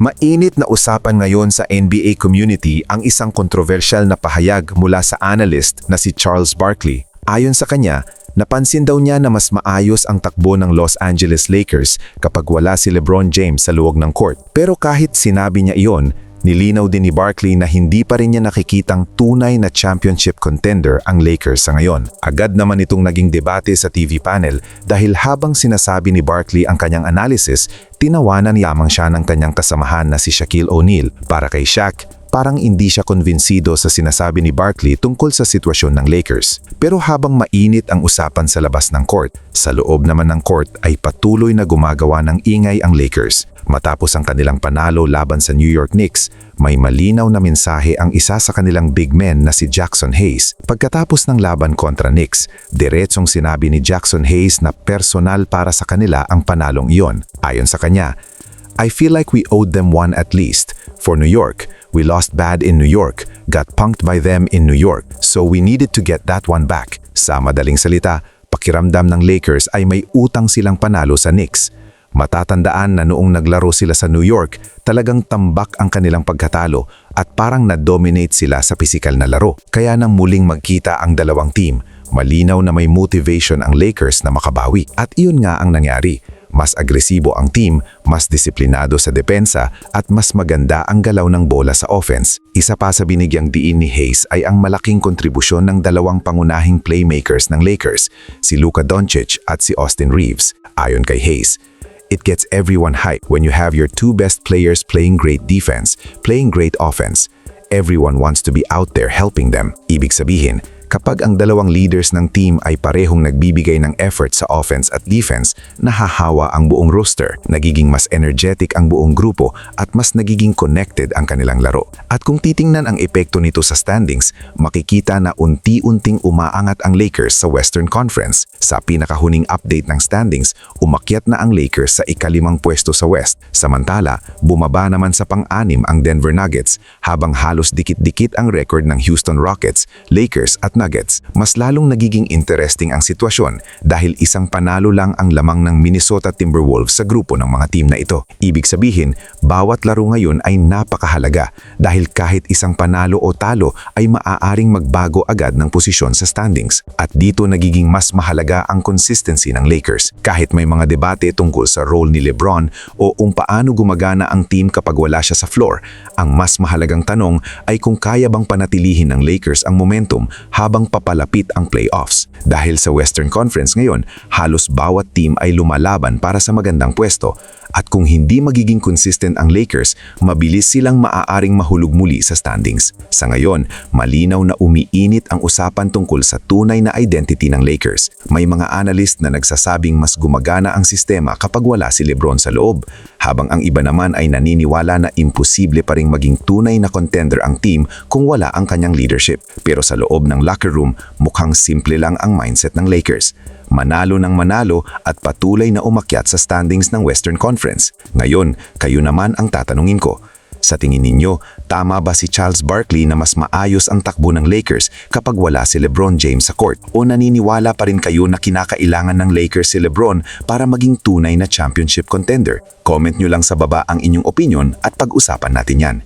Mainit na usapan ngayon sa NBA community ang isang kontrobersyal na pahayag mula sa analyst na si Charles Barkley. Ayon sa kanya, napansin daw niya na mas maayos ang takbo ng Los Angeles Lakers kapag wala si LeBron James sa luwag ng court. Pero kahit sinabi niya iyon, nilinaw din ni Barkley na hindi pa rin niya nakikitang tunay na championship contender ang Lakers sa ngayon. Agad naman itong naging debate sa TV panel dahil habang sinasabi ni Barkley ang kanyang analysis, tinawanan lamang siya ng kanyang kasamahan na si Shaquille O'Neal. Para kay Shaq, parang hindi siya konbinsido sa sinasabi ni Barkley tungkol sa sitwasyon ng Lakers. Pero habang mainit ang usapan sa labas ng court, sa loob naman ng court ay patuloy na gumagawa ng ingay ang Lakers. Matapos ang kanilang panalo laban sa New York Knicks, may malinaw na mensahe ang isa sa kanilang big men na si Jackson Hayes. Pagkatapos ng laban kontra Knicks, diretsong sinabi ni Jackson Hayes na personal para sa kanila ang panalong iyon. Ayon sa kanya, "I feel like we owed them one at least. For New York, we lost bad in New York, got punked by them in New York, so we needed to get that one back." Sa madaling salita, pakiramdam ng Lakers ay may utang silang panalo sa Knicks. Matatandaan na noong naglaro sila sa New York, talagang tambak ang kanilang pagkatalo at parang na-dominate sila sa pisikal na laro. Kaya nang muling magkita ang dalawang team, malinaw na may motivation ang Lakers na makabawi. At iyon nga ang nangyari. Mas agresibo ang team, mas disiplinado sa depensa at mas maganda ang galaw ng bola sa offense. Isa pa sa binigyang diin ni Hayes ay ang malaking kontribusyon ng dalawang pangunahing playmakers ng Lakers, si Luka Doncic at si Austin Reeves. Ayon kay Hayes, "It gets everyone hype when you have your two best players playing great defense, playing great offense. Everyone wants to be out there helping them." Ibig sabihin, kapag ang dalawang leaders ng team ay parehong nagbibigay ng effort sa offense at defense, nahahawa ang buong roster, nagiging mas energetic ang buong grupo at mas nagiging connected ang kanilang laro. At kung titingnan ang epekto nito sa standings, makikita na unti-unting umaangat ang Lakers sa Western Conference. Sa pinakahuling update ng standings, umakyat na ang Lakers sa ika-5 pwesto sa West. Samantala, bumaba naman sa pang-6 ang Denver Nuggets, habang halos dikit-dikit ang record ng Houston Rockets, Lakers at Nuggets. Mas lalong nagiging interesting ang sitwasyon dahil isang panalo lang ang lamang ng Minnesota Timberwolves sa grupo ng mga team na ito. Ibig sabihin, bawat laro ngayon ay napakahalaga dahil kahit isang panalo o talo ay maaaring magbago agad ng posisyon sa standings. At dito nagiging mas mahalaga ang consistency ng Lakers. Kahit may mga debate tungkol sa role ni LeBron o kung paano gumagana ang team kapag wala siya sa floor, ang mas mahalagang tanong ay kung kaya bang panatilihin ng Lakers ang momentum habang papalapit ang playoffs. Dahil sa Western Conference ngayon, halos bawat team ay lumalaban para sa magandang pwesto. At kung hindi magiging consistent ang Lakers, mabilis silang maaaring mahulog muli sa standings. Sa ngayon, malinaw na umiinit ang usapan tungkol sa tunay na identity ng Lakers. May mga analyst na nagsasabing mas gumagana ang sistema kapag wala si LeBron sa loob, habang ang iba naman ay naniniwala na imposible pa ring maging tunay na contender ang team kung wala ang kanyang leadership. Pero sa loob ng locker room, mukhang simple lang ang mindset ng Lakers. Manalo ng manalo at patuloy na umakyat sa standings ng Western Conference. Ngayon, kayo naman ang tatanungin ko. Sa tingin ninyo, tama ba si Charles Barkley na mas maayos ang takbo ng Lakers kapag wala si LeBron James sa court? O naniniwala pa rin kayo na kinakailangan ng Lakers si LeBron para maging tunay na championship contender? Comment nyo lang sa baba ang inyong opinion at pag-usapan natin yan.